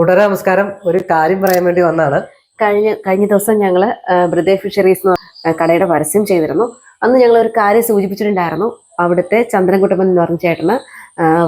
കൂട്ടുകാരെ നമസ്കാരം. ഒരു കാര്യം പറയാൻ വേണ്ടി വന്നാണ്. കഴിഞ്ഞ ദിവസം ഞങ്ങൾ ബ്രദേഴ്സ് ഫിഷറീസ് കടയുടെ പരസ്യം ചെയ്തിരുന്നു. അന്ന് ഞങ്ങൾ ഒരു കാര്യം സൂചിപ്പിച്ചിട്ടുണ്ടായിരുന്നു. അവിടുത്തെ ചന്ദ്രൻകുട്ടപ്പൻ എന്ന് പറഞ്ഞ ചേട്ടന്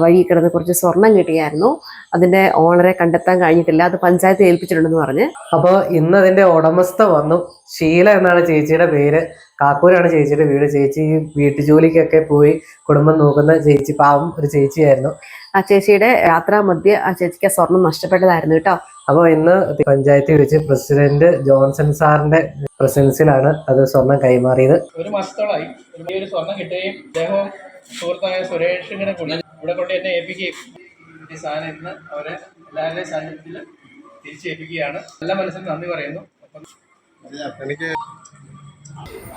വഴി കിടന്ന് കുറച്ച് സ്വർണം കിട്ടിയായിരുന്നു. അതിന്റെ ഓണറെ കണ്ടെത്താൻ കഴിഞ്ഞിട്ടില്ല, അത് പഞ്ചായത്ത് ഏൽപ്പിച്ചിട്ടുണ്ടെന്ന് പറഞ്ഞ്. അപ്പോൾ ഇന്ന് അതിന്റെ ഉടമസ്ഥ വന്നു. ഷീല എന്നാണ് ചേച്ചിയുടെ പേര്. കാക്കൂരാണ് ചേച്ചിയുടെ വീട്. ചേച്ചി വീട്ടുജോലിക്കൊക്കെ പോയി കുടുംബം നോക്കുന്ന ചേച്ചി, പാവം ഒരു ചേച്ചിയായിരുന്നു. ആ ചേച്ചിയുടെ യാത്രാ മധ്യ ആ ചേച്ചിക്ക് സ്വർണം നഷ്ടപ്പെട്ടതായിരുന്നു കേട്ടോ. അപ്പോൾ ഇന്ന് പഞ്ചായത്തിൽ വെച്ച് പ്രസിഡന്റ് ജോൺസൺ സാറിന്റെ പ്രസൻസിലാണ് അത് സ്വർണം കൈമാറിയത്. ഒരു മാസത്തോളമായി ഒരു സ്വർണം കിട്ടുകയും അദ്ദേഹവും സുഹൃത്തായ സുരേഷിനെ കൂടി ഇവിടെ കൊണ്ട് എന്നെ ഏൽപ്പിക്കുകയും ഈ സാധനം ഇന്ന് അവരെ എല്ലാവരുടെയും സാന്നിധ്യത്തിൽ തിരിച്ചേൽപ്പിക്കുകയാണ്. എല്ലാ മനസ്സിലും നന്ദി പറയുന്നു.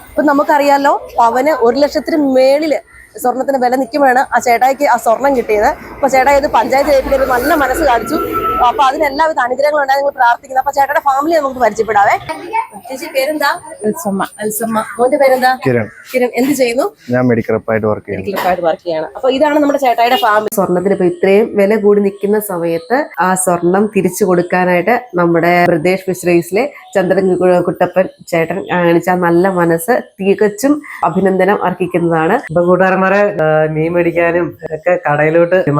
ഇപ്പൊ നമുക്കറിയാലോ, പവന് 1,00,000-ന് മേളില് സ്വർണത്തിന് വില നിൽക്കുമ്പോഴാണ് ആ ചേട്ടായിക്ക് ആ സ്വർണം കിട്ടിയത്. അപ്പൊ ചേട്ടായി ഇത് പഞ്ചായത്ത് ഏൽപ്പിക്കാൻ നല്ല മനസ്സ് കാണിച്ചു. അപ്പൊ അതിനെല്ലാവിധ അനുഗ്രഹങ്ങളും ഉണ്ടായി നിങ്ങൾ പ്രാർത്ഥിക്കുന്നത്. അപ്പൊ ചേട്ടയുടെ ഫാമിലി നമുക്ക് പരിചയപ്പെടാവേ. ചേച്ചി പേരെന്താ? അൽസമ്മ. മോന്റെ പേരെന്താ? കിരൺ. എന്ത് ചെയ്യുന്നു? ഞാൻ മെഡിക്കൽ റെപ്പായിട്ട് വർക്ക് ചെയ്യാണ്. അപ്പൊ ഇതാണ് നമ്മുടെ ചേട്ടായിയുടെ ഫാമിലി. സ്വർണത്തിന് ഇപ്പൊ ഇത്രയും വില കൂടി നിൽക്കുന്ന സമയത്ത് ആ സ്വർണം തിരിച്ചു കൊടുക്കാനായിട്ട് നമ്മുടെ ബ്രദേഴ്സ് ഫിഷറീസിലെ ചന്ദ്രൻകുട്ടപ്പൻ ചേട്ടൻ കാണിച്ച നല്ല മനസ്സ് തികച്ചും അഭിനന്ദനം അർഹിക്കുന്നതാണ്. ഇപ്പൊ കൂട്ടുകാരന്മാരെ മീൻ മേടിക്കാനും ഒക്കെ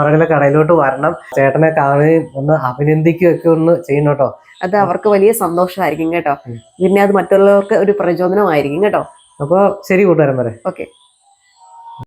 മറകിലെ കടയിലോട്ട് വരണം. ചേട്ടനെ കാണുകയും ഒന്ന് അഭിനന്ദിക്കുകയൊക്കെ ഒന്ന് ചെയ്യണം കേട്ടോ. അത് അവർക്ക് വലിയ സന്തോഷമായിരിക്കും കേട്ടോ. പിന്നെ അത് മറ്റുള്ളവർക്ക് ഒരു പ്രചോദനമായിരിക്കും കേട്ടോ. അപ്പോൾ ശരി കൂട്ടുകാരന്മാരെ. ഓക്കെ.